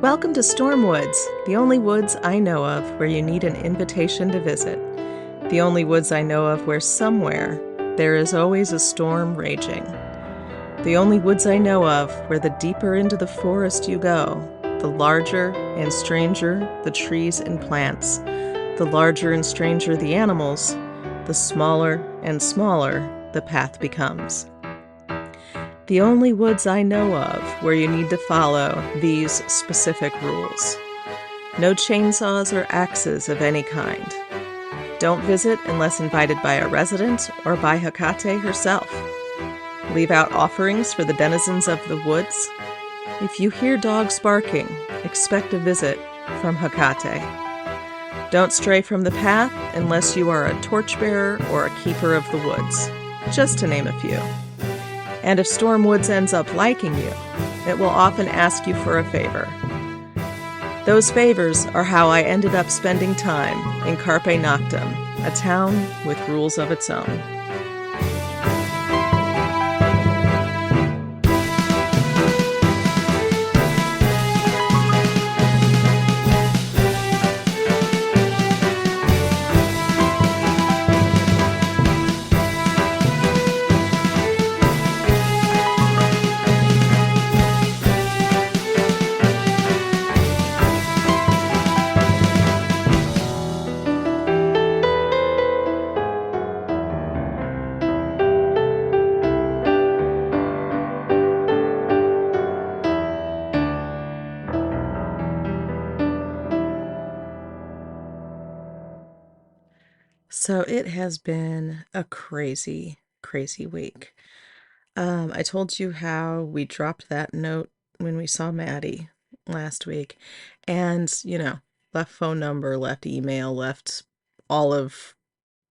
Welcome to Stormwoods, the only woods I know of where you need an invitation to visit. The only woods I know of where somewhere there is always a storm raging. The only woods I know of where the deeper into the forest you go, the larger and stranger the trees and plants, the larger and stranger the animals, the smaller and smaller the path becomes. The only woods I know of where you need to follow these specific rules. No chainsaws or axes of any kind. Don't visit unless invited by a resident or by Hecate herself. Leave out offerings for the denizens of the woods. If you hear dogs barking, expect a visit from Hecate. Don't stray from the path unless you are a torchbearer or a keeper of the woods, just to name a few. And if Stormwoods ends up liking you, it will often ask you for a favor. Those favors are how I ended up spending time in Carpe Noctem, a town with rules of its own. So it has been a crazy, crazy week. I told you how we dropped that note when we saw Maddie last week, and, left phone number, left email, left all of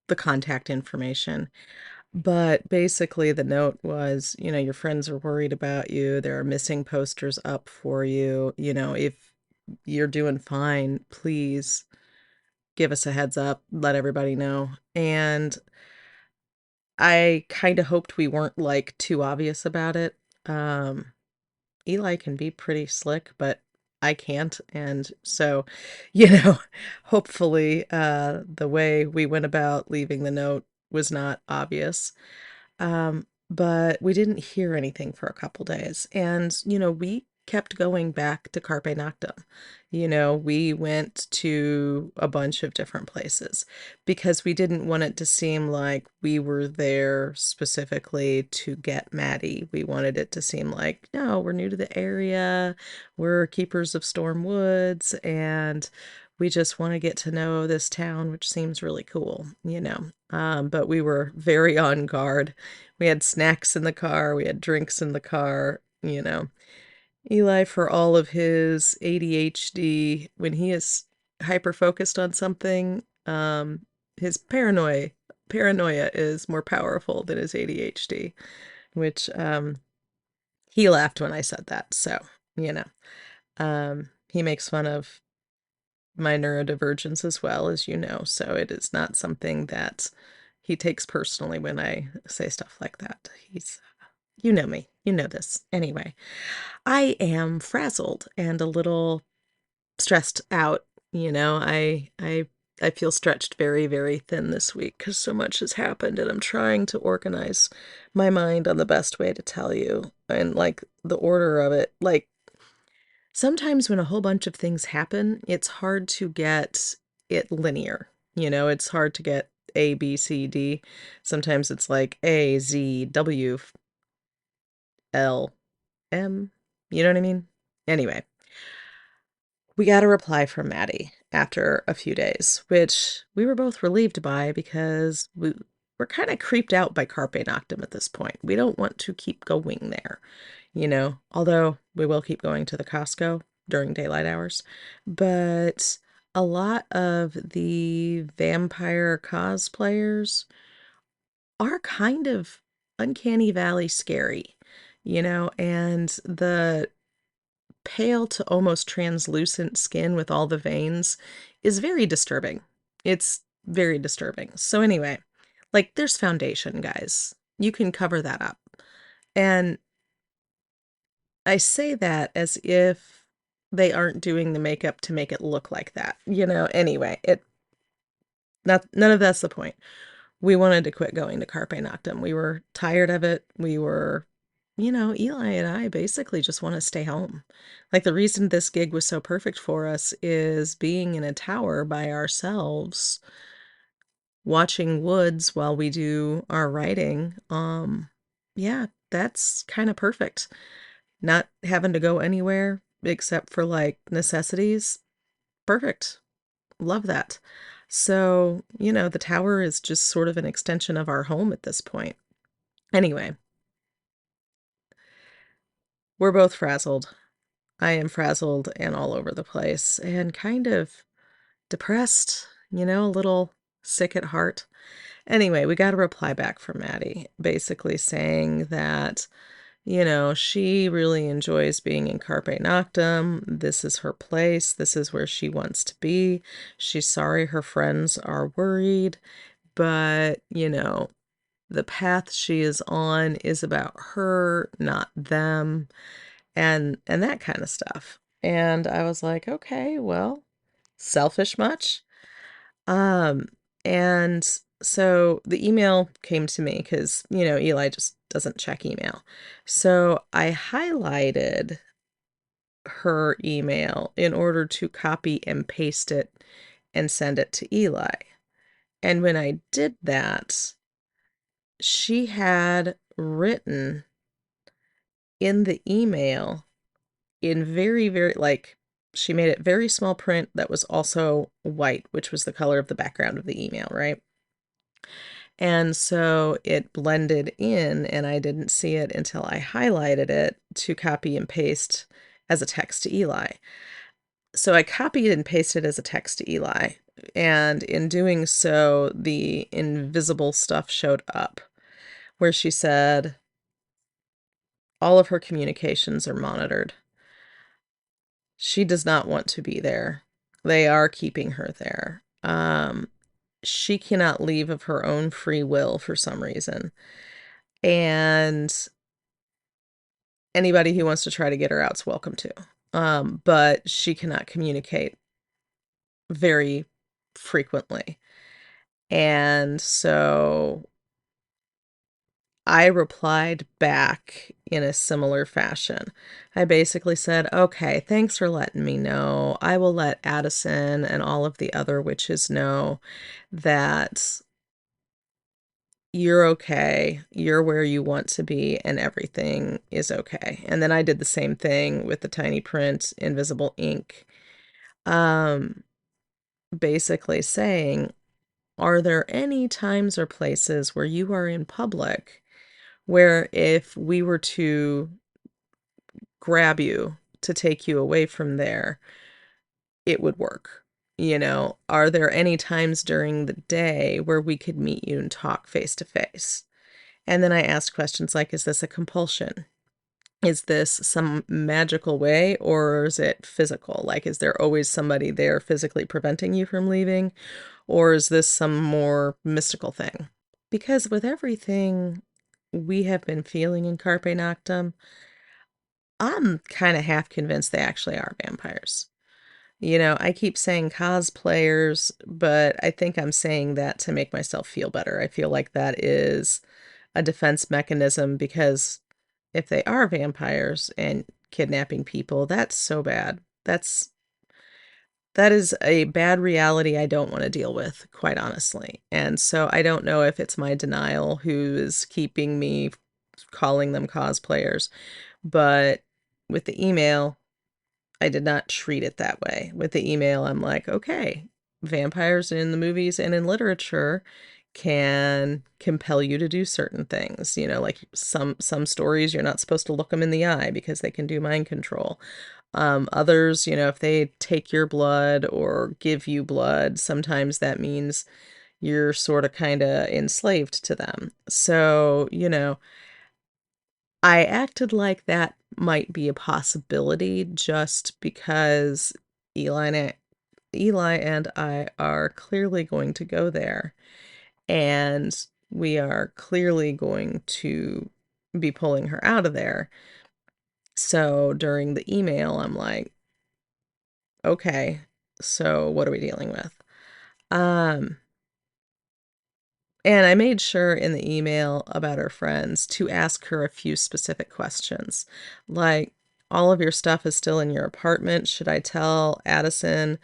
the contact information. But basically, the note was, your friends are worried about you. There are missing posters up for you. If you're doing fine, please give us a heads up, let everybody know. And I kind of hoped we weren't like too obvious about it. Eli can be pretty slick, but I can't. And so, you know, hopefully the way we went about leaving the note was not obvious. But we didn't hear anything for a couple days. And, we kept going back to Carpe Noctem. We went to a bunch of different places because we didn't want it to seem like we were there specifically to get Maddie. We wanted it to seem like, no, we're new to the area. We're keepers of Storm Woods, and we just want to get to know this town, which seems really cool, But we were very on guard. We had snacks in the car, we had drinks in the car. Eli, for all of his ADHD, when he is hyper focused on something, his paranoia is more powerful than his ADHD, which he laughed when I said that. So, he makes fun of my neurodivergence as well, as you know, so it is not something that he takes personally when I say stuff like that. You know me, you know this. Anyway, I am frazzled and a little stressed out. I feel stretched very, very thin this week because so much has happened, and I'm trying to organize my mind on the best way to tell you and like the order of it. Like, sometimes when a whole bunch of things happen, it's hard to get it linear. It's hard to get A, B, C, D. Sometimes it's like A, Z, W, L, M. You know what I mean? Anyway, we got a reply from Maddie after a few days, which we were both relieved by because we're kind of creeped out by Carpe Noctem at this point. We don't want to keep going there, although we will keep going to the Costco during daylight hours. But a lot of the vampire cosplayers are kind of uncanny valley scary, and the pale to almost translucent skin with all the veins is very disturbing. It's very disturbing. So anyway, like, there's foundation, guys. You can cover that up. And I say that as if they aren't doing the makeup to make it look like that. Anyway, it not none of that's the point. We wanted to quit going to Carpe Noctem. We were tired of it. Eli and I basically just want to stay home. Like, the reason this gig was so perfect for us is being in a tower by ourselves, watching woods while we do our writing. Yeah, that's kind of perfect. Not having to go anywhere except for like necessities. Perfect. Love that. So, the tower is just sort of an extension of our home at this point. Anyway, we're both frazzled. I am frazzled and all over the place and kind of depressed, a little sick at heart. Anyway, we got a reply back from Maddie, basically saying that, she really enjoys being in Carpe Noctem. This is her place. This is where she wants to be. She's sorry her friends are worried, but, the path she is on is about her, not them, and that kind of stuff. And I was like, okay, well, selfish much? Um, and so the email came to me because, Eli just doesn't check email. So I highlighted her email in order to copy and paste it and send it to Eli. And when I did that, she had written in the email in very, very, like, she made it very small print that was also white, which was the color of the background of the email, right? And so it blended in, and I didn't see it until I highlighted it to copy and paste as a text to Eli. So I copied and pasted as a text to Eli, and in doing so, the invisible stuff showed up where she said, all of her communications are monitored. She does not want to be there. They are keeping her there. She cannot leave of her own free will for some reason. And anybody who wants to try to get her out is welcome to. But she cannot communicate very frequently. And so I replied back in a similar fashion. I basically said, okay, thanks for letting me know. I will let Addison and all of the other witches know that you're okay, you're where you want to be, and everything is okay. And then I did the same thing with the tiny print, invisible ink, um, basically saying, are there any times or places where you are in public where if we were to grab you to take you away from there, it would work? Are there any times during the day where we could meet you and talk face to face? And then I asked questions like, is this a compulsion? Is this some magical way, or is it physical? Like, is there always somebody there physically preventing you from leaving? Or is this some more mystical thing? Because with everything we have been feeling in Carpe Noctem, I'm kind of half convinced they actually are vampires. I keep saying cosplayers, but I think I'm saying that to make myself feel better. I feel like that is a defense mechanism because if they are vampires and kidnapping people, that's so bad. That is a bad reality I don't want to deal with, quite honestly. And so I don't know if it's my denial who is keeping me calling them cosplayers, but with the email, I did not treat it that way. With the email, I'm like, okay, vampires in the movies and in literature can compel you to do certain things. Like some stories, you're not supposed to look them in the eye because they can do mind control. Others, if they take your blood or give you blood, sometimes that means you're sort of kind of enslaved to them. So, I acted like that might be a possibility just because Eli and I, Eli and I are clearly going to go there, and we are clearly going to be pulling her out of there. So during the email, I'm like, okay, so what are we dealing with? Um, and I made sure in the email about her friends to ask her a few specific questions. Like, all of your stuff is still in your apartment. Should I tell Addison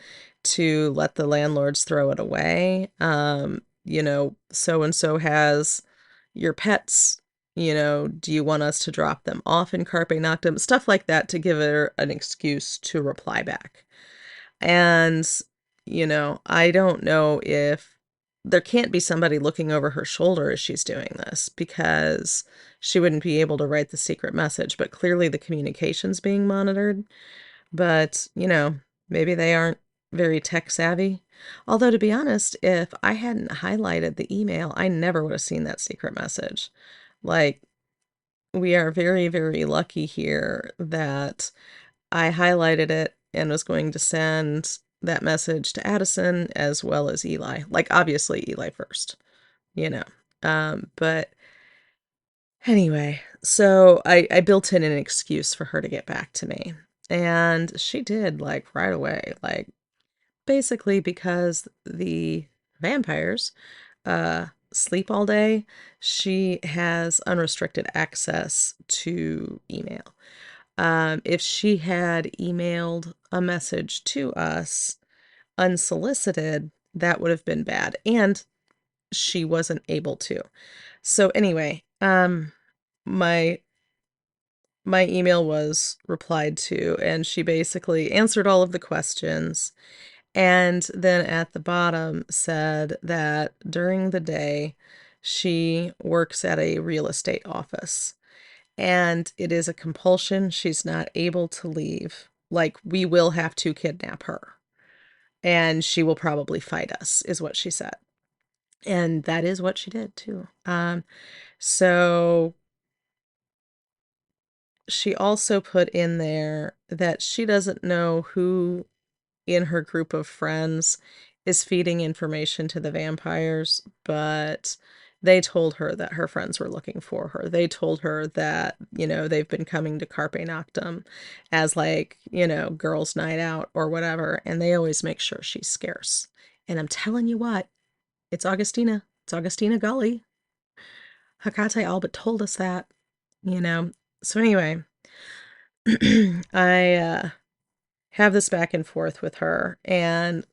to let the landlords throw it away? So and so has your pets. Do you want us to drop them off in Carpe Noctem? Stuff like that to give her an excuse to reply back. And, I don't know if there can't be somebody looking over her shoulder as she's doing this because she wouldn't be able to write the secret message, but clearly the communication's being monitored. But, maybe they aren't very tech savvy. Although, to be honest, if I hadn't highlighted the email, I never would have seen that secret message. Like, we are very, very lucky here that I highlighted it and was going to send that message to Addison as well as Eli. Like, obviously, Eli first, you know. But anyway, so I built in an excuse for her to get back to me. And she did, like, right away. Like, basically, because the vampires sleep all day, she has unrestricted access to email. If she had emailed a message to us unsolicited, that would have been bad, and she wasn't able to. So anyway, my my email was replied to, and she basically answered all of the questions, and then at the bottom said that during the day she works at a real estate office. And it is a compulsion. She's not able to leave. Like, we will have to kidnap her. And she will probably fight us, is what she said. And that is what she did, too. So she also put in there that she doesn't know who in her group of friends is feeding information to the vampires, but they told her that her friends were looking for her. They told her that, they've been coming to Carpe Noctem as like, girls' night out or whatever, and they always make sure she's scarce. And I'm telling you what, it's Augustina. It's Augustina Gully. Hecate all but told us that, you know. So anyway, I have this back and forth with her and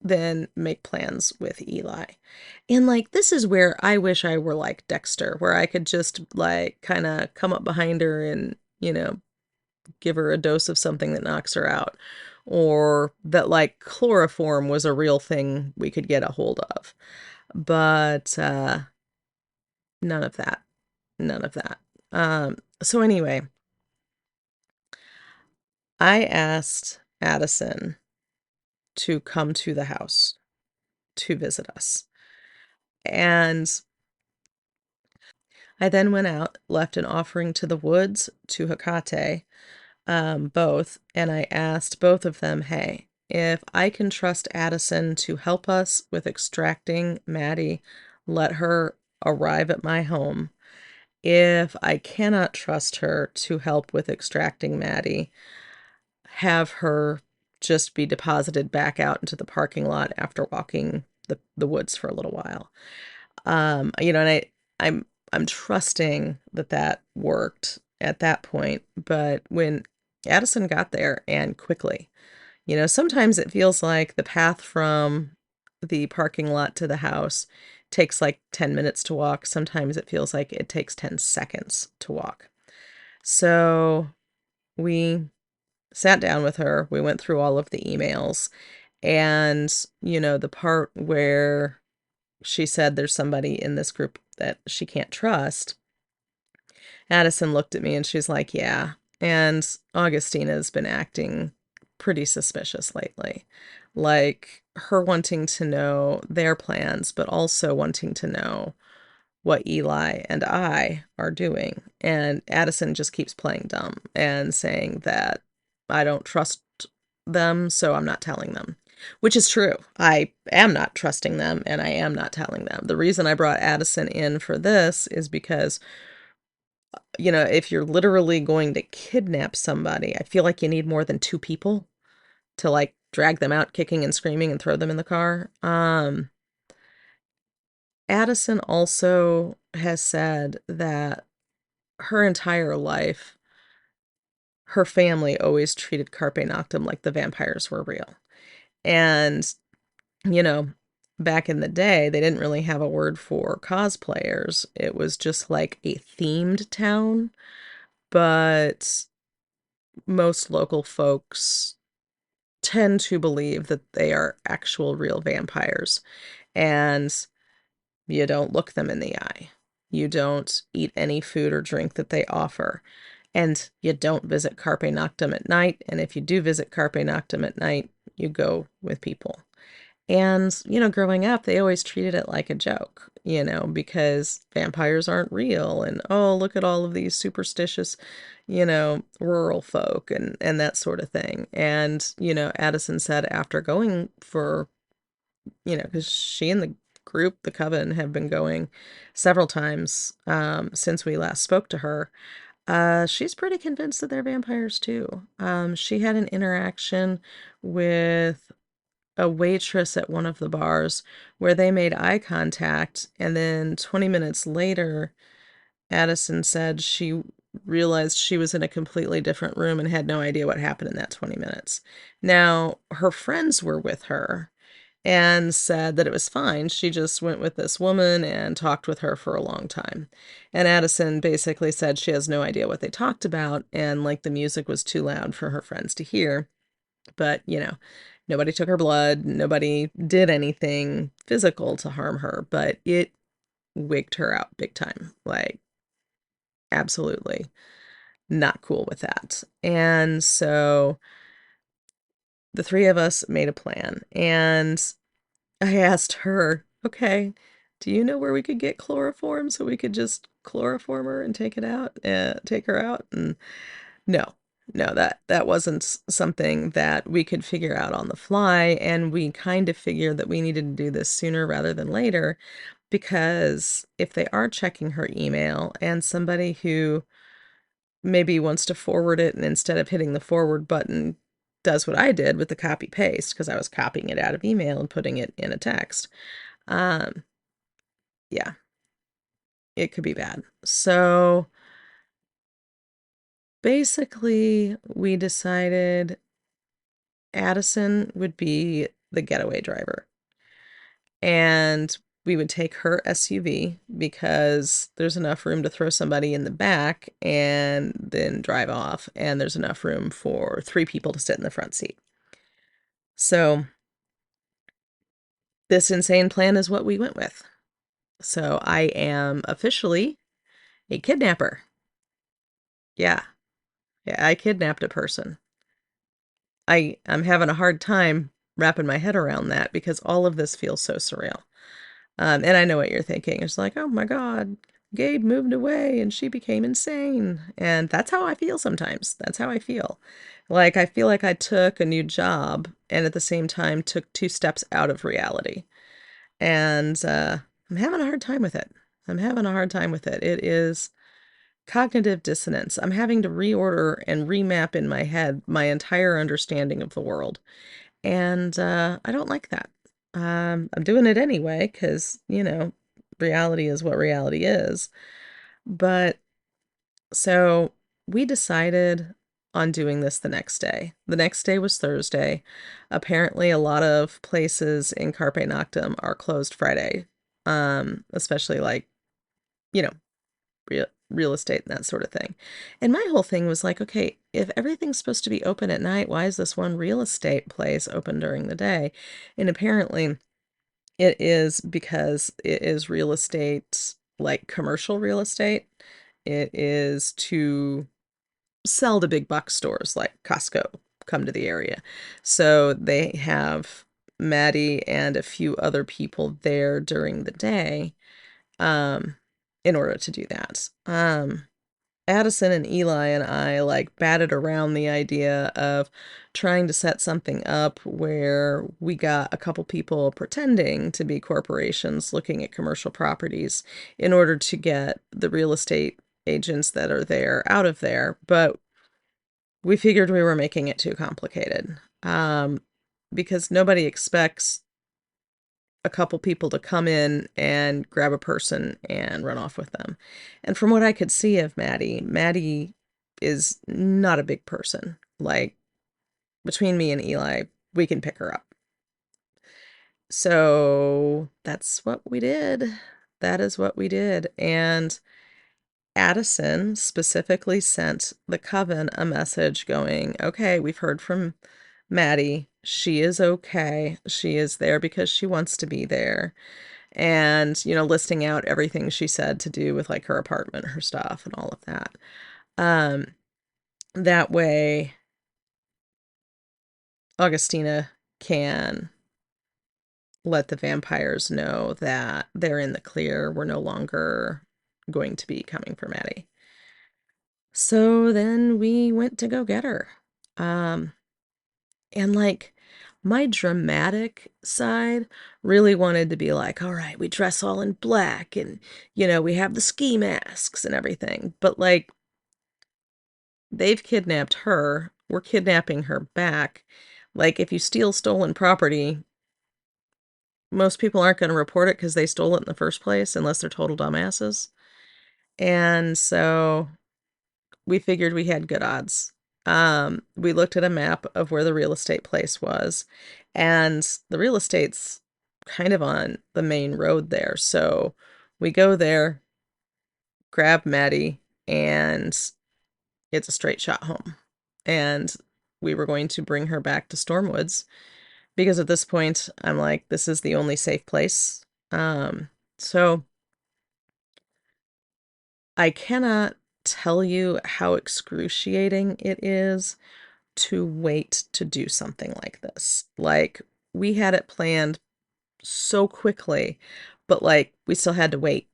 then make plans with Eli. And like, this is where I wish I were like Dexter, where I could just like kind of come up behind her and, give her a dose of something that knocks her out. Or that like chloroform was a real thing we could get a hold of. But none of that. None of that. So anyway, I asked Addison to come to the house to visit us. And I then went out, left an offering to the woods, to Hecate, both, and I asked both of them, hey, if I can trust Addison to help us with extracting Maddie, let her arrive at my home. If I cannot trust her to help with extracting Maddie, have her just be deposited back out into the parking lot after walking the woods for a little while. And I'm trusting that that worked at that point, but when Addison got there and quickly, sometimes it feels like the path from the parking lot to the house takes like 10 minutes to walk. Sometimes it feels like it takes 10 seconds to walk. So we sat down with her, we went through all of the emails, and, the part where she said there's somebody in this group that she can't trust, Addison looked at me and she's like, yeah. And Augustina's been acting pretty suspicious lately. Like her wanting to know their plans, but also wanting to know what Eli and I are doing. And Addison just keeps playing dumb and saying that I don't trust them, so I'm not telling them. Which is true. I am not trusting them and I am not telling them. The reason I brought Addison in for this is because, if you're literally going to kidnap somebody, I feel like you need more than two people. to like drag them out kicking and screaming and throw them in the car. Addison also has said that her entire life, her family always treated Carpe Noctem like the vampires were real. And, you know, back in the day, they didn't really have a word for cosplayers. It was just like a themed town, but most local folks tend to believe that they are actual real vampires. And you don't look them in the eye. You don't eat any food or drink that they offer. And you don't visit Carpe Noctem at night. And if you do visit Carpe Noctem at night, you go with people. And, growing up, they always treated it like a joke, because vampires aren't real. And, oh, look at all of these superstitious, rural folk and that sort of thing. And, Addison said after going for, because she and the group, the Coven, have been going several times since we last spoke to her. She's pretty convinced that they're vampires too. She had an interaction with a waitress at one of the bars where they made eye contact, and then 20 minutes later, Addison said she realized she was in a completely different room and had no idea what happened in that 20 minutes. Now, her friends were with her and said that it was fine. She just went with this woman and talked with her for a long time. And Addison basically said she has no idea what they talked about, and like the music was too loud for her friends to hear. But, nobody took her blood, nobody did anything physical to harm her, but it wigged her out big time. Like, absolutely not cool with that. And so the three of us made a plan, and I asked her, okay, do you know where we could get chloroform so we could just chloroform her and take her out? And no, no, that wasn't something that we could figure out on the fly. And we kind of figured that we needed to do this sooner rather than later, because if they are checking her email and somebody who maybe wants to forward it and instead of hitting the forward button does what I did with the copy paste, because I was copying it out of email and putting it in a text. Um, yeah, it could be bad. So basically, we decided Addison would be the getaway driver. And we would take her SUV because there's enough room to throw somebody in the back and then drive off. And there's enough room for 3 people to sit in the front seat. So this insane plan is what we went with. So I am officially a kidnapper. Yeah. Yeah, I kidnapped a person. I'm having a hard time wrapping my head around that because all of this feels so surreal. And I know what you're thinking. It's like, oh my God, Gabe moved away and she became insane. And that's how I feel sometimes. That's how I feel. Like, I feel like I took a new job and at the same time took 2 steps out of reality. And I'm having a hard time with it. I'm having a hard time with it. It is cognitive dissonance. I'm having to reorder and remap in my head my entire understanding of the world. And I don't like that. I'm doing it anyway because, reality is what reality is. But so we decided on doing this the next day. The next day was Thursday. Apparently, a lot of places in Carpe Noctem are closed Friday, especially like, you know, real estate and that sort of thing. And my whole thing was like, okay, if everything's supposed to be open at night, why is this one real estate place open during the day? And apparently it is because it is real estate, like commercial real estate. It is to sell to big box stores like Costco come to the area. So they have Maddie and a few other people there during the day um, in order to do that. Addison and Eli and I like batted around the idea of trying to set something up where we got a couple people pretending to be corporations looking at commercial properties in order to get the real estate agents that are there out of there. But we figured we were making it too complicated. because nobody expects a couple people to come in and grab a person and run off with them. And from what I could see of Maddie, Maddie is not a big person. Like, between me and Eli, we can pick her up. So that's what we did. That is what we did. And Addison specifically sent the coven a message going, okay, we've heard from Maddie. She is okay. She is there because she wants to be there. And, listing out everything she said to do with like her apartment, her stuff, and all of that. That way, Augustina can let the vampires know that they're in the clear. We're no longer going to be coming for Maddie. So then we went to go get her. And like my dramatic side really wanted to be like, all right, we dress all in black and, we have the ski masks and everything. But like, they've kidnapped her. We're kidnapping her back. Like, if you steal stolen property, most people aren't going to report it because they stole it in the first place, unless they're total dumbasses. And so we figured we had good odds. We looked at a map of where the real estate place was, and the real estate's kind of on the main road there. So we go there, grab Maddie, and it's a straight shot home. And we were going to bring her back to Stormwoods because at this point, I'm like, this is the only safe place. So I cannot tell you how excruciating it is to wait to do something like this. Like, we had it planned so quickly, but like, we still had to wait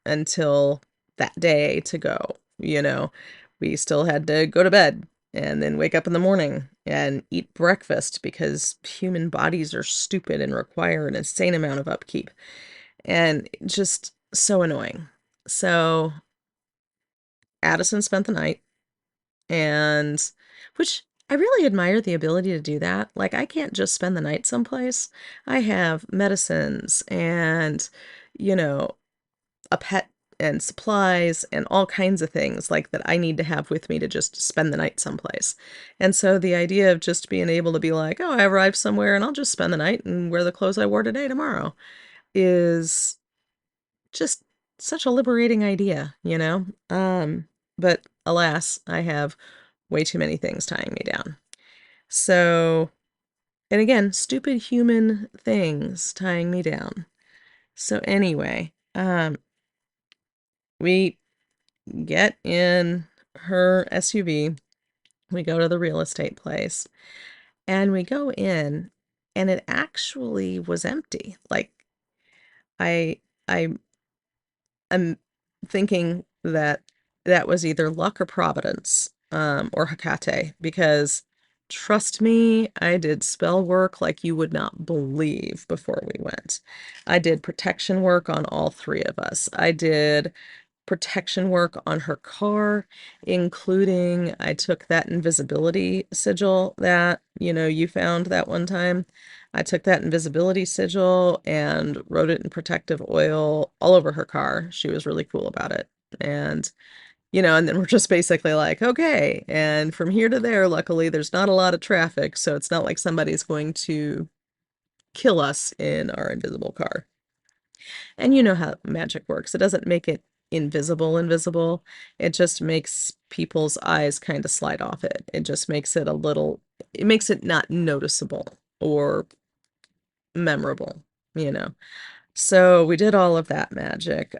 until that day to go, We still had to go to bed and then wake up in the morning and eat breakfast because human bodies are stupid and require an insane amount of upkeep. And just so annoying. So Addison spent the night, and which I really admire the ability to do that. Like, I can't just spend the night someplace. I have medicines and, you know, a pet and supplies and all kinds of things like that I need to have with me to just spend the night someplace. And so the idea of just being able to be like, oh, I arrived somewhere and I'll just spend the night and wear the clothes I wore today tomorrow is just such a liberating idea. But alas, I have way too many things tying me down. So, and again, stupid human things tying me down. So anyway, we get in her SUV, we go to the real estate place, and we go in, and it actually was empty. Like, I I am thinking that that was either luck or providence, or Hecate, because trust me, I did spell work like you would not believe before we went. I did protection work on all three of us. I did protection work on her car, including I took that invisibility sigil that, you found that one time. I took that invisibility sigil and wrote it in protective oil all over her car. She was really cool about it. And, and then we're just basically like, okay. And from here to there, luckily, there's not a lot of traffic. So it's not like somebody's going to kill us in our invisible car. And you know how magic works. It doesn't make it invisible. It just makes people's eyes kind of slide off it. It just makes it it makes it not noticeable or memorable. So we did all of that magic.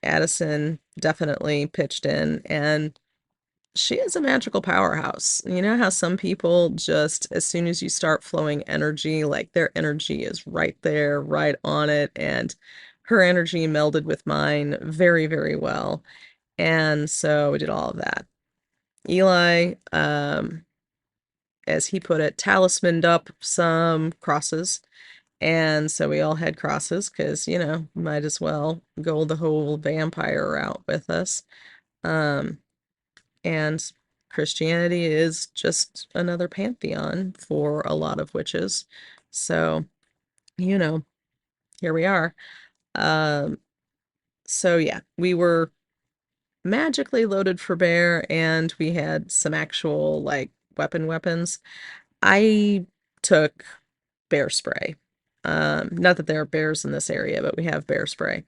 Addison definitely pitched in, and she is a magical powerhouse. You know how some people just, as soon as you start flowing energy, like their energy is right there, right on it, and her energy melded with mine very, very well. And so we did all of that. Eli, as he put it, talismaned up some crosses. And so we all had crosses because, might as well go the whole vampire route with us. And Christianity is just another pantheon for a lot of witches. So, you know, here we are. Um, so yeah, we were magically loaded for bear and we had some actual like weapons. I took bear spray. Not that there are bears in this area, but we have bear spray.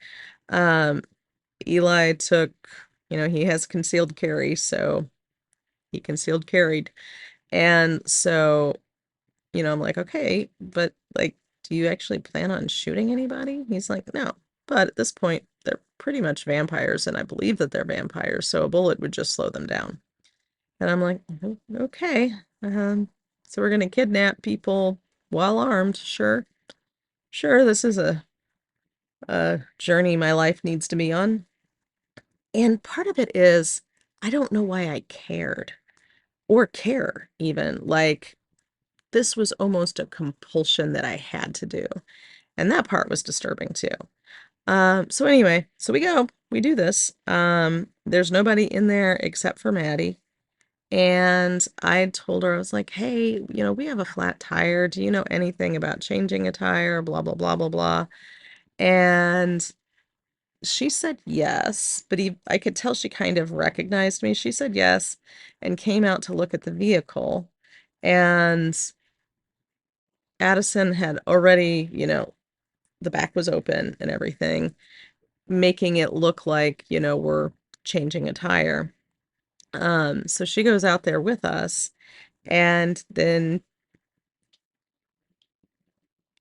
Um, Eli took, he has concealed carry, so he concealed carried. And so, I'm like, okay, but like, do you actually plan on shooting anybody? He's like, no. But at this point, they're pretty much vampires, and I believe that they're vampires, so a bullet would just slow them down. And I'm like, okay. So we're gonna kidnap people while armed. Sure. Sure, this is a journey my life needs to be on. And part of it is, I don't know why I cared or care even. Like, this was almost a compulsion that I had to do. And that part was disturbing too. So anyway, so we do this. There's nobody in there except for Maddie. And I told her, I was like, hey, we have a flat tire. Do you know anything about changing a tire? Blah, blah, blah, blah, blah. And she said yes, but I could tell she kind of recognized me. She said yes and came out to look at the vehicle. And Addison had already, the back was open and everything, making it look like, we're changing a tire. So she goes out there with us, and then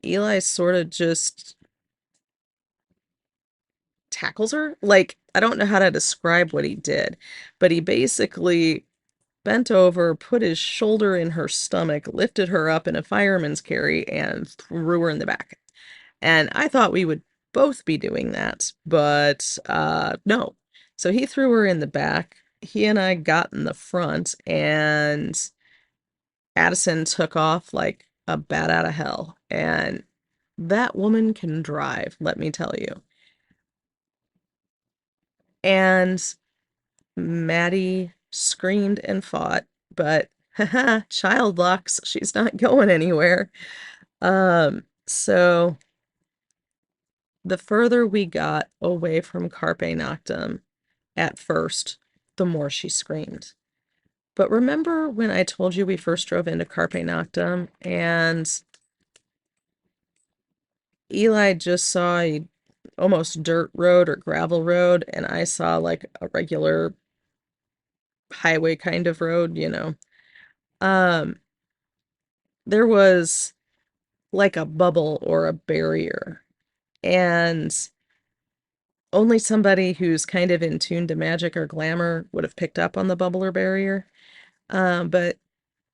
Eli sort of just tackles her. Like, I don't know how to describe what he did, but he basically bent over, put his shoulder in her stomach, lifted her up in a fireman's carry, and threw her in the back. And I thought we would both be doing that, but no. So he threw her in the back. He and I got in the front, and Addison took off like a bat out of hell. And that woman can drive, let me tell you. And Maddie screamed and fought, but haha, child locks, she's not going anywhere. So the further we got away from Carpe Noctem at first, the more she screamed. But remember when I told you we first drove into Carpe Noctem and Eli just saw a almost dirt road or gravel road, and I saw like a regular highway kind of road. Um, there was like a bubble or a barrier, and only somebody who's kind of in tune to magic or glamour would have picked up on the bubble or barrier. But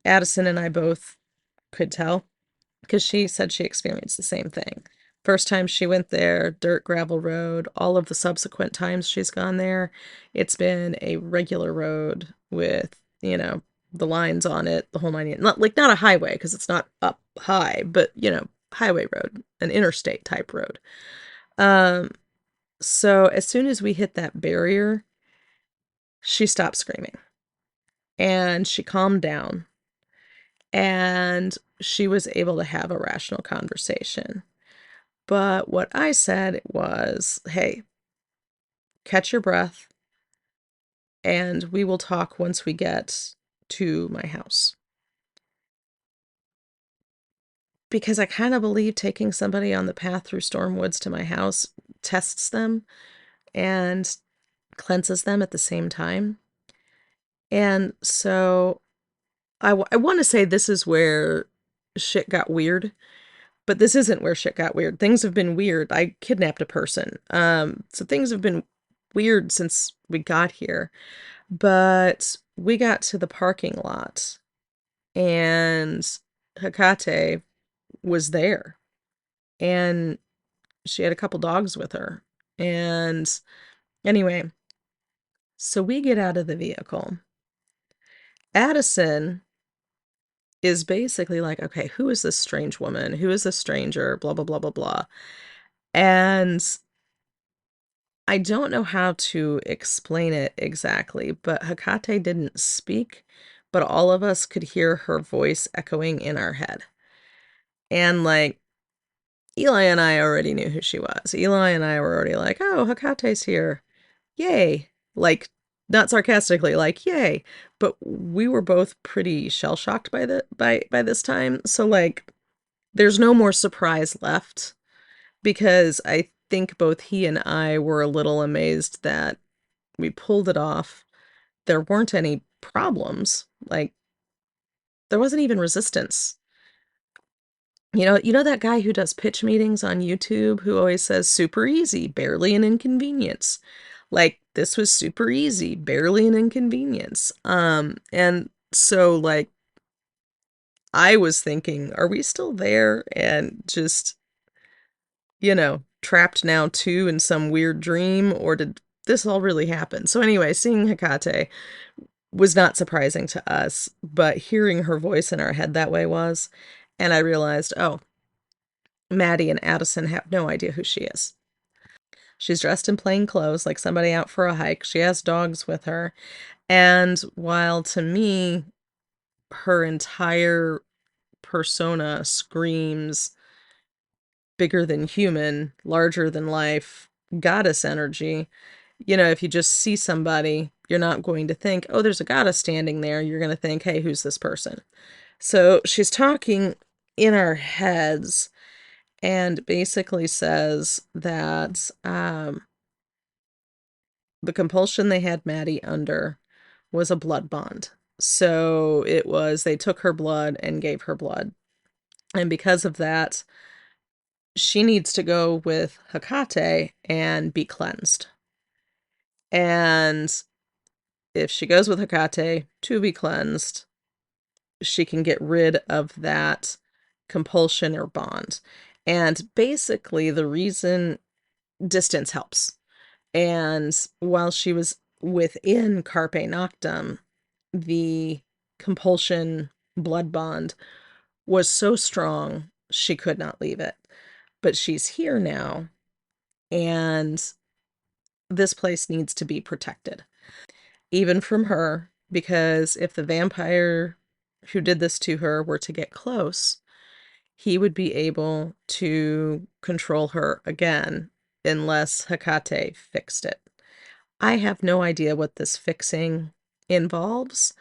Addison and I both could tell because she said she experienced the same thing. First time she went there, dirt gravel road. All of the subsequent times she's gone there, it's been a regular road with, the lines on it, the whole nine. Not a highway because it's not up high, but highway road, an interstate type road. So as soon as we hit that barrier, she stopped screaming and she calmed down and she was able to have a rational conversation. But what I said was, hey, catch your breath and we will talk once we get to my house. Because I kind of believe taking somebody on the path through storm woods to my house tests them and cleanses them at the same time. And so I want to say this is where shit got weird, but this isn't where shit got weird. Things have been weird. I kidnapped a person. So things have been weird since we got here. But we got to the parking lot and Hecate was there. And she had a couple dogs with her. And anyway, so we get out of the vehicle. Addison is basically like, okay, who is this strange woman? Who is this stranger? Blah, blah, blah, blah, blah. And I don't know how to explain it exactly, but Hecate didn't speak, but all of us could hear her voice echoing in our head. And like Eli and I already knew who she was. Eli and I were already like, "Oh, Hecate's here. Yay." Like not sarcastically, like, "Yay." But we were both pretty shell-shocked by by this time. So like there's no more surprise left because I think both he and I were a little amazed that we pulled it off. There weren't any problems. Like there wasn't even resistance. You know that guy who does pitch meetings on YouTube who always says super easy, barely an inconvenience. Like this was super easy, barely an inconvenience. And so like I was thinking, are we still there and just, trapped now too in some weird dream, or did this all really happen? So anyway, seeing Hecate was not surprising to us, but hearing her voice in our head that way was, and I realized, oh, Maddie and Addison have no idea who she is. She's dressed in plain clothes, like somebody out for a hike. She has dogs with her. And while to me, her entire persona screams bigger than human, larger than life, goddess energy, if you just see somebody, you're not going to think, oh, there's a goddess standing there. You're going to think, hey, who's this person? So she's talking in our heads and basically says that the compulsion they had Maddie under was a blood bond. So it was, they took her blood and gave her blood. And because of that, she needs to go with Hecate and be cleansed. And if she goes with Hecate to be cleansed, she can get rid of that compulsion or bond. And basically, the reason distance helps. And while she was within Carpe Noctem, the compulsion blood bond was so strong she could not leave it. But she's here now, and this place needs to be protected, even from her, because if the vampire who did this to her were to get close, he would be able to control her again unless Hecate fixed it. I have no idea what this fixing involves,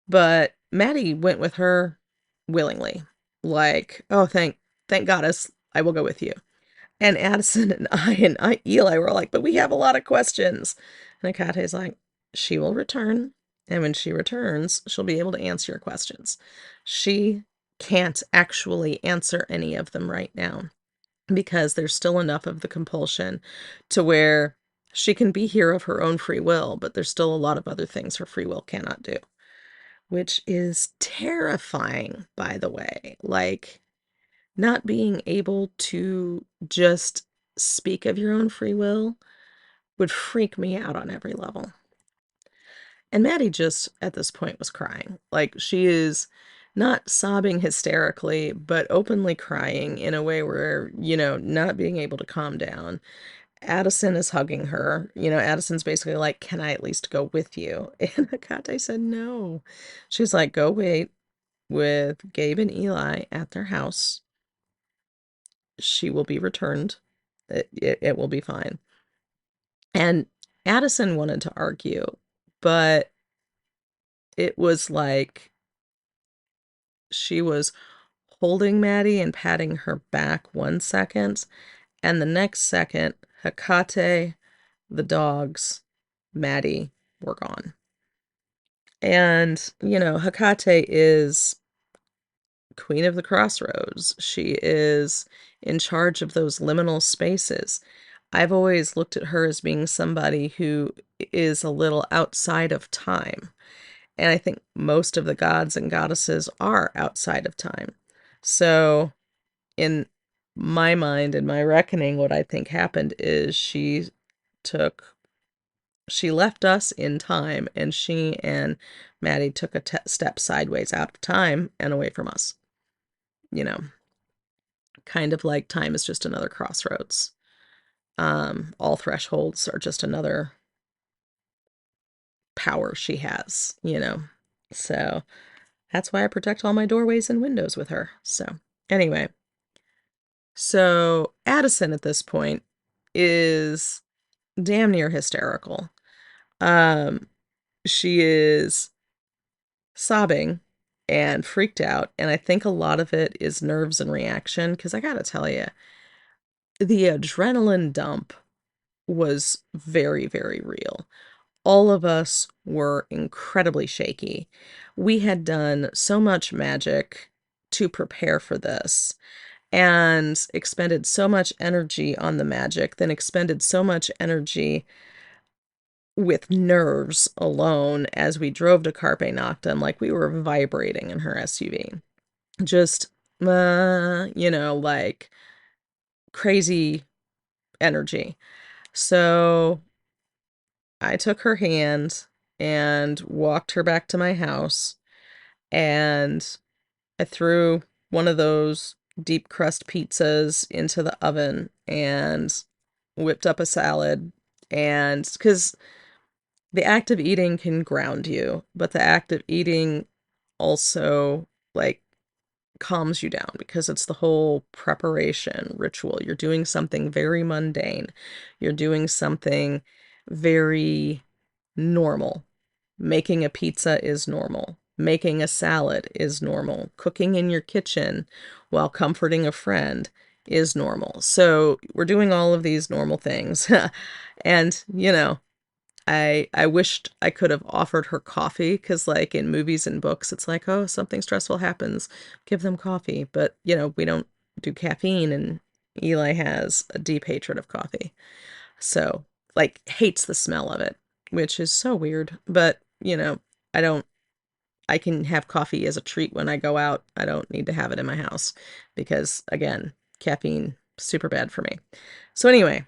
but Maddie went with her willingly. Like, oh, thank goddess, I will go with you. And Addison and Eli were like, but we have a lot of questions. And Hecate's like, she will return. And when she returns, she'll be able to answer your questions. She can't actually answer any of them right now because there's still enough of the compulsion to where she can be here of her own free will, but there's still a lot of other things her free will cannot do, which is terrifying, by the way. Like, not being able to just speak of your own free will would freak me out on every level. And Maddie just, at this point, was crying. Like, she is not sobbing hysterically, but openly crying in a way where, not being able to calm down. Addison is hugging her. Addison's basically like, can I at least go with you? And Hecate said no. She's like, go wait with Gabe and Eli at their house. She will be returned. It will be fine. And Addison wanted to argue, but it was like she was holding Maddie and patting her back 1 second, and the next second, Hecate, the dogs, Maddie were gone. And, Hecate is Queen of the Crossroads. She is in charge of those liminal spaces. I've always looked at her as being somebody who is a little outside of time. And I think most of the gods and goddesses are outside of time. So, in my mind and my reckoning, what I think happened is she left us in time, and she and Maddie took a step sideways out of time and away from us. You know, kind of like time is just another crossroads. All thresholds are just another power she has, you know. So that's why I protect all my doorways and windows with her. So anyway, so Addison at this point is damn near hysterical. Um, she is sobbing and freaked out, and I think a lot of it is nerves and reaction, because I gotta tell you, the adrenaline dump was very, very real. All of us were incredibly shaky. We had done so much magic to prepare for this and expended so much energy on the magic, then expended so much energy with nerves alone as we drove to Carpe Noctem. Like, we were vibrating in her SUV. Just, like crazy energy. So I took her hand and walked her back to my house, and I threw one of those deep crust pizzas into the oven and whipped up a salad. And because the act of eating can ground you, but the act of eating also, like, calms you down, because it's the whole preparation ritual. You're doing something very mundane. You're doing something very normal. Making a pizza is normal. Making a salad is normal. Cooking in your kitchen while comforting a friend is normal. So we're doing all of these normal things. And, I wished I could have offered her coffee, because, like, in movies and books, it's like, oh, something stressful happens, give them coffee. But, we don't do caffeine, and Eli has a deep hatred of coffee. So, like, hates the smell of it, which is so weird. But, I don't, I can have coffee as a treat when I go out. I don't need to have it in my house because, again, caffeine, super bad for me. So anyway,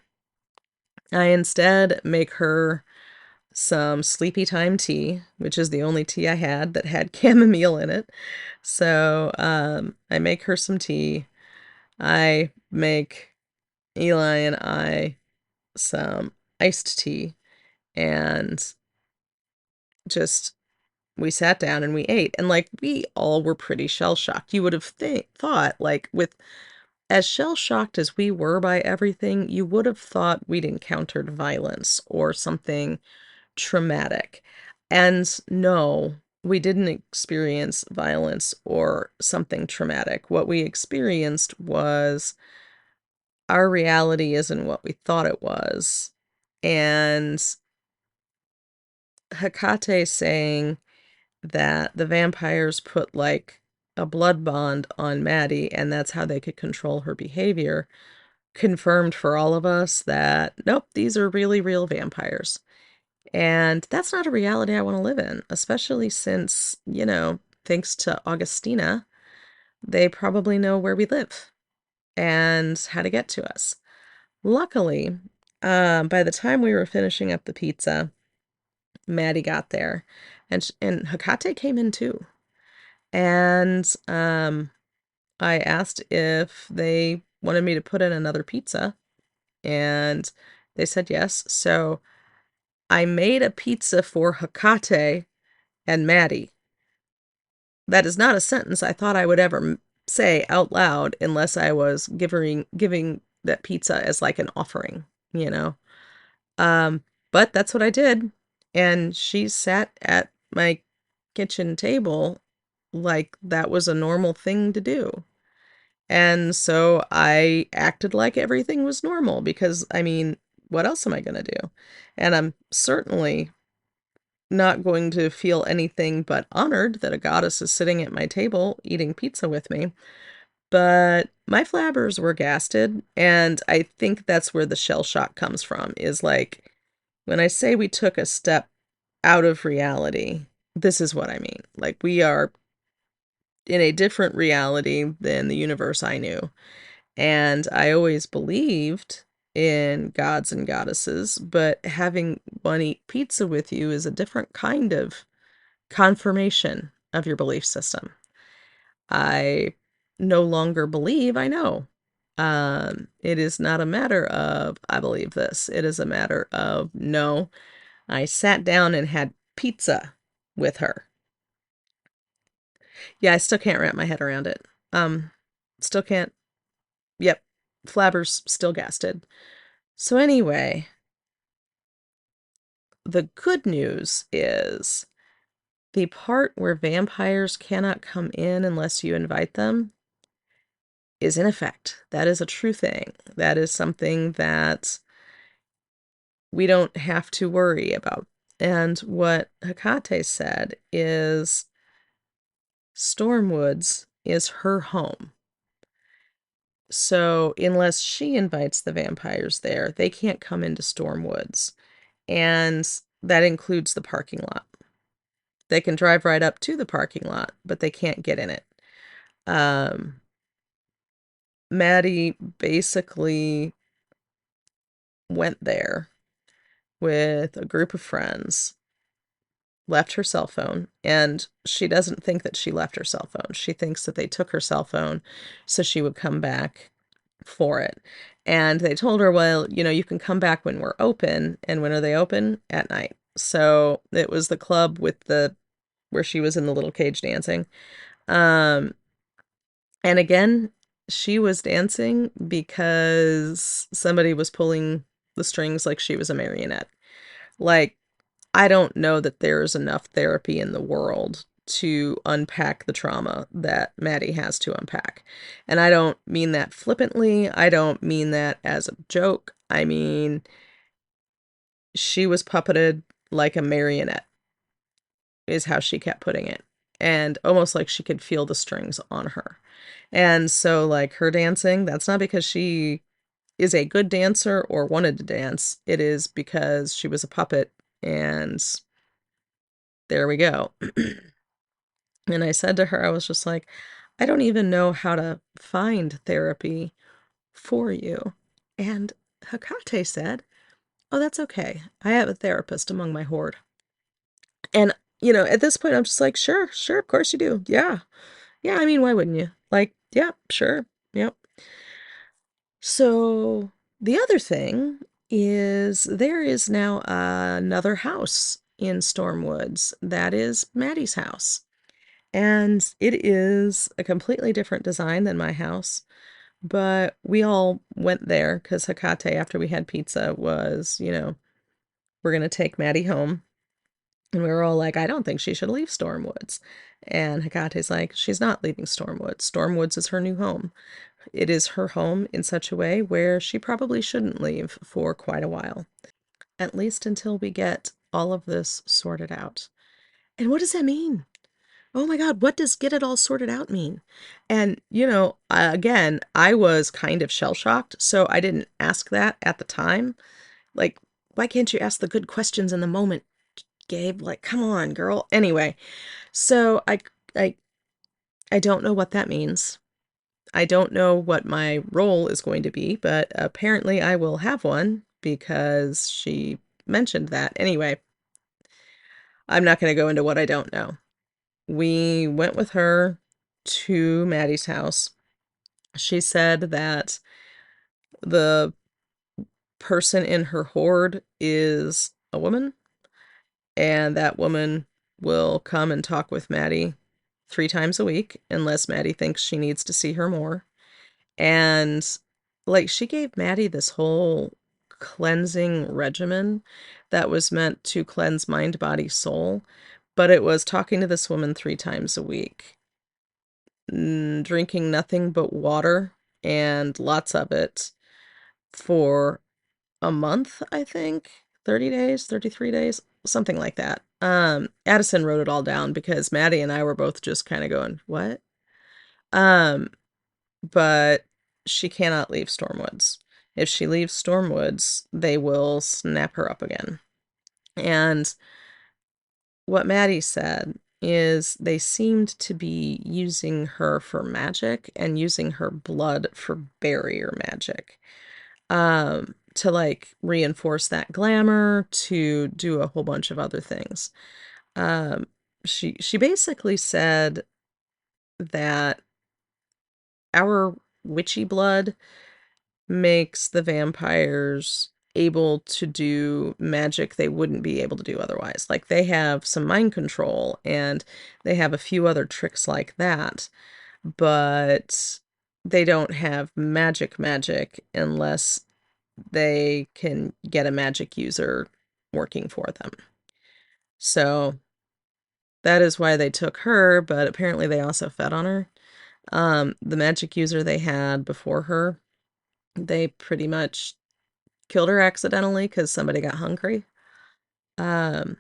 I instead make her some sleepy time tea, which is the only tea I had that had chamomile in it. So I make her some tea. I make Eli and I some iced tea, and just we sat down and we ate. And, like, we all were pretty shell shocked. You would have thought, like, with as shell shocked as we were by everything, you would have thought we'd encountered violence or something traumatic. And no, we didn't experience violence or something traumatic. What we experienced was our reality isn't what we thought it was. And Hecate saying that the vampires put, like, a blood bond on Maddie, and that's how they could control her behavior, confirmed for all of us that, nope, these are really real vampires. And that's not a reality I want to live in, especially since, thanks to Augustina, they probably know where we live and how to get to us. Luckily, by the time we were finishing up the pizza, Maddie got there, and Hecate came in too. And I asked if they wanted me to put in another pizza, and they said yes. So I made a pizza for Hecate and Maddie. That is not a sentence I thought I would ever say out loud unless I was giving that pizza as, like, an offering, you know. Um, but that's what I did, and she sat at my kitchen table like that was a normal thing to do. And so I acted like everything was normal because, I mean, what else am I gonna do? And I'm certainly not going to feel anything but honored that a goddess is sitting at my table eating pizza with me. But my flabbers were gasted, and I think that's where the shell shock comes from, is, like, when I say we took a step out of reality, this is what I mean. Like, we are in a different reality than the universe I knew. And I always believed in gods and goddesses, but having one eat pizza with you is a different kind of confirmation of your belief system. I no longer believe I know. It is not a matter of, I believe this. It is a matter of, no, I sat down and had pizza with her. Yeah, I still can't wrap my head around it. Um, Still can't. Yep. Flabber's still gasted. So anyway, the good news is the part where vampires cannot come in unless you invite them is in effect. That is a true thing. That is something that we don't have to worry about. And what Hecate said is Stormwoods is her home. So unless she invites the vampires there, they can't come into Stormwoods. And that includes the parking lot. They can drive right up to the parking lot, but they can't get in it. Maddie basically went there with a group of friends, left her cell phone, and she doesn't think that she left her cell phone. She thinks that they took her cell phone so she would come back for it. And they told her, well, you can come back when we're open. And when are they open? At night. So it was the club where she was in the little cage dancing. Um, and again, she was dancing because somebody was pulling the strings like she was a marionette. Like, I don't know that there's enough therapy in the world to unpack the trauma that Maddie has to unpack. And I don't mean that flippantly. I don't mean that as a joke. I mean, she was puppeted like a marionette, is how she kept putting it. And almost like she could feel the strings on her. And so, like, her dancing, that's not because she is a good dancer or wanted to dance. It is because she was a puppet, and there we go. And I said to her, I was just like, I don't even know how to find therapy for you. And Hecate said, oh, that's okay. I have a therapist among my horde. And, at this point, I'm just like, sure, of course you do. Yeah. Yeah, I mean, why wouldn't you? Like, yeah, sure. Yep. So the other thing is there is now another house in Stormwoods. That is Maddie's house. And it is a completely different design than my house. But we all went there because Hecate, after we had pizza, was, we're going to take Maddie home. And we were all like, I don't think she should leave Stormwoods. And Hecate's like, she's not leaving Stormwoods. Stormwoods is her new home. It is her home in such a way where she probably shouldn't leave for quite a while. At least until we get all of this sorted out. And what does that mean? Oh my God, what does get it all sorted out mean? And, again, I was kind of shell-shocked, so I didn't ask that at the time. Like, why can't you ask the good questions in the moment, Gabe? Like, come on, girl. Anyway, so I, I don't know what that means. I don't know what my role is going to be, but apparently I will have one because she mentioned that. Anyway, I'm not going to go into what I don't know. We went with her to Maddie's house. She said that the person in her horde is a woman, and that woman will come and talk with Maddie 3 times a week unless Maddie thinks she needs to see her more. And like, she gave Maddie this whole cleansing regimen that was meant to cleanse mind, body, soul, but it was talking to this woman 3 times a week, drinking nothing but water and lots of it for a month, I think. 30 days, 33 days, something like that. Addison wrote it all down because Maddie and I were both just kind of going, what? Um, but she cannot leave Stormwoods. If she leaves Stormwoods, they will snap her up again. And what Maddie said is they seemed to be using her for magic and using her blood for barrier magic. To like reinforce that glamour, to do a whole bunch of other things. Um, she basically said that our witchy blood makes the vampires able to do magic they wouldn't be able to do otherwise. Like they have some mind control and they have a few other tricks like that, but they don't have magic unless they can get a magic user working for them. So that is why they took her, but apparently they also fed on her. The magic user they had before her, they pretty much killed her accidentally because somebody got hungry. Um,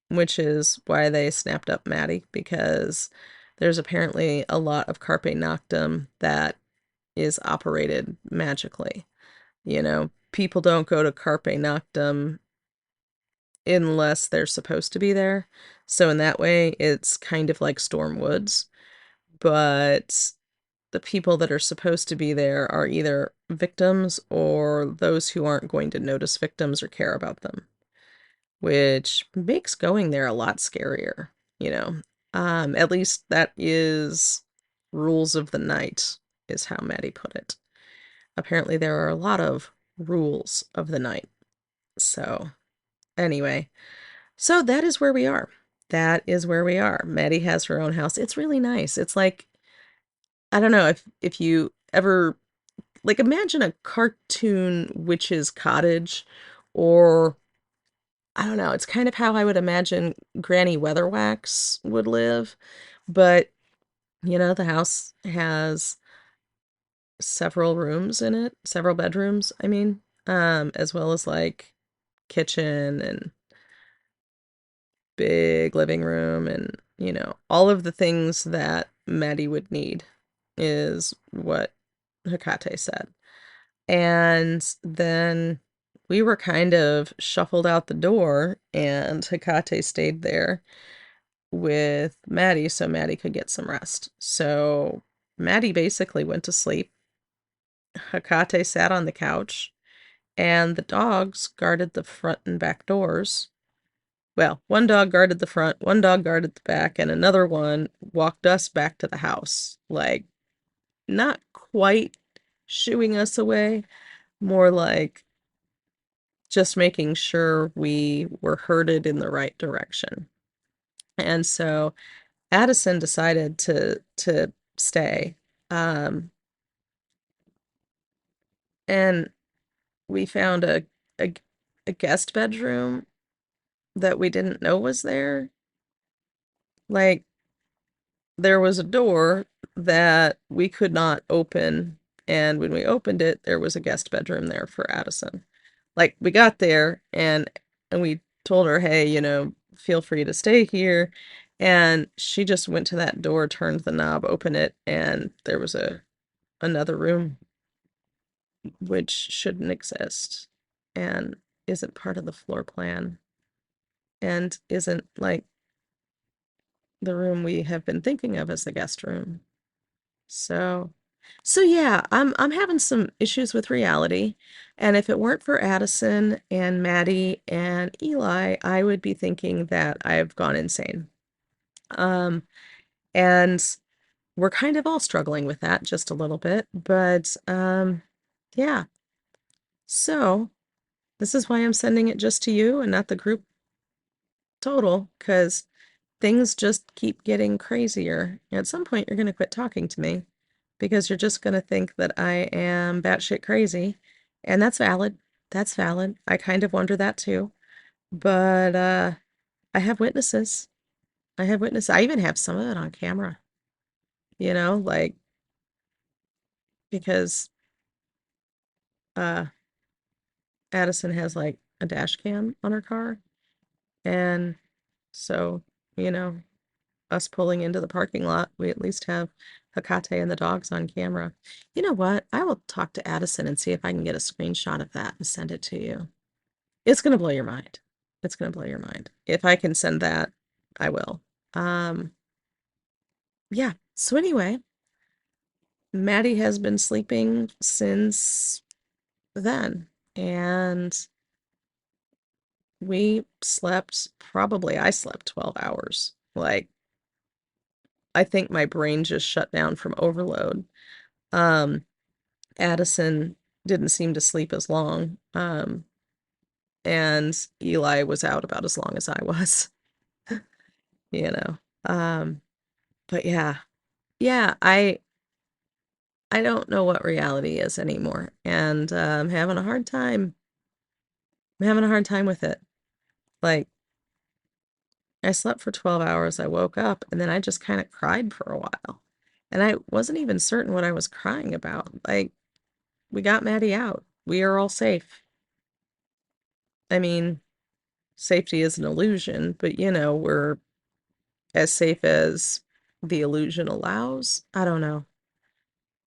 which is why they snapped up Maddie, because there's apparently a lot of Carpe Noctem that is operated magically. You know, people don't go to Carpe Noctem unless they're supposed to be there. So in that way, it's kind of like Storm Woods, but the people that are supposed to be there are either victims or those who aren't going to notice victims or care about them, which makes going there a lot scarier, you know. At least that is rules of the night, is how Maddie put it. Apparently there are a lot of rules of the night. So, anyway, so that is where we are. That is where we are. Maddie has her own house. It's really nice. It's like, I don't know if you ever, like, imagine a cartoon witch's cottage, or I don't know, it's kind of how I would imagine Granny Weatherwax would live, but you know, the house has several rooms in it, several bedrooms, I mean, as well as like kitchen and big living room and, you know, all of the things that Maddie would need is what Hecate said. And then we were kind of shuffled out the door, and Hecate stayed there with Maddie so Maddie could get some rest. So Maddie basically went to sleep. Hecate sat on the couch, and the dogs guarded the front and back doors. Well, one dog guarded the front, one dog guarded the back, and another one walked us back to the house. Like, not quite shooing us away, more like just making sure we were herded in the right direction. And so Addison decided to stay. Um, and we found a a guest bedroom that we didn't know was there. Like, there was a door that we could not open, and when we opened it, there was a guest bedroom there for Addison. Like, we got there and we told her, "Hey, you know, feel free to stay here." And she just went to that door, turned the knob, opened it, and there was another room which shouldn't exist and isn't part of the floor plan and isn't like the room we have been thinking of as the guest room. So, so yeah, I'm having some issues with reality, and if it weren't for Addison and Maddie and Eli, I would be thinking that I've gone insane. Um, and we're kind of all struggling with that just a little bit, but yeah. So, this is why I'm sending it just to you and not the group total, because things just keep getting crazier. At some point, you're going to quit talking to me because you're just going to think that I am batshit crazy. And that's valid. That's valid. I kind of wonder that too. But I have witnesses. I have witnesses. I even have some of it on camera, you know, like because uh Addison has like a dash cam on her car. And so, you know, us pulling into the parking lot, we at least have Hecate and the dogs on camera. You know what? I will talk to Addison and see if I can get a screenshot of that and send it to you. It's gonna blow your mind. It's gonna blow your mind. If I can send that, I will. Um, yeah. So anyway, Maddie has been sleeping since then, and we slept, probably I slept 12 hours. Like, I think my brain just shut down from overload. Um, Addison didn't seem to sleep as long. And Eli was out about as long as I was, you know. But yeah. Yeah, I don't know what reality is anymore, and I'm having a hard time. I'm having a hard time with it. Like, I slept for 12 hours, I woke up, and then I just kind of cried for a while. And I wasn't even certain what I was crying about. Like, we got Maddie out. We are all safe. I mean, safety is an illusion, but we're as safe as the illusion allows. I don't know.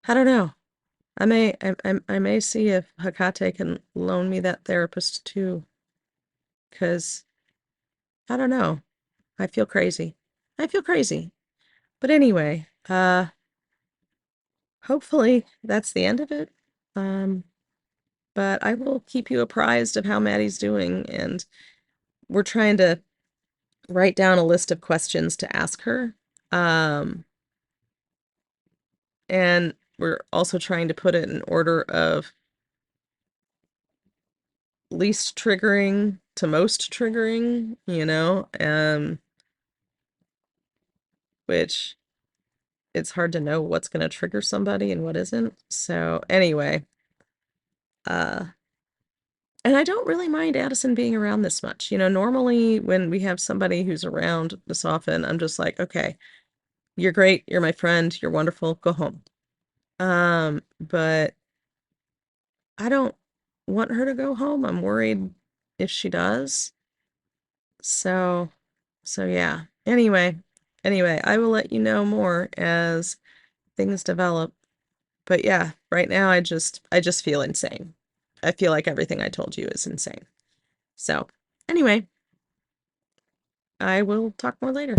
I don't know. I may see if Hakate can loan me that therapist too, because I don't know. I feel crazy. I feel crazy. But anyway, hopefully that's the end of it. Um, but I will keep you apprised of how Maddie's doing, and we're trying to write down a list of questions to ask her. And we're also trying to put it in order of least triggering to most triggering, which it's hard to know what's going to trigger somebody and what isn't. So anyway, uh, and I don't really mind Addison being around this much. Normally when we have somebody who's around this often, I'm just like, okay, you're great, you're my friend, you're wonderful, go home. But I don't want her to go home. I'm worried if she does. So yeah. Anyway, I will let you know more as things develop. But yeah, right now I just feel insane. I feel like everything I told you is insane. So, anyway, I will talk more later.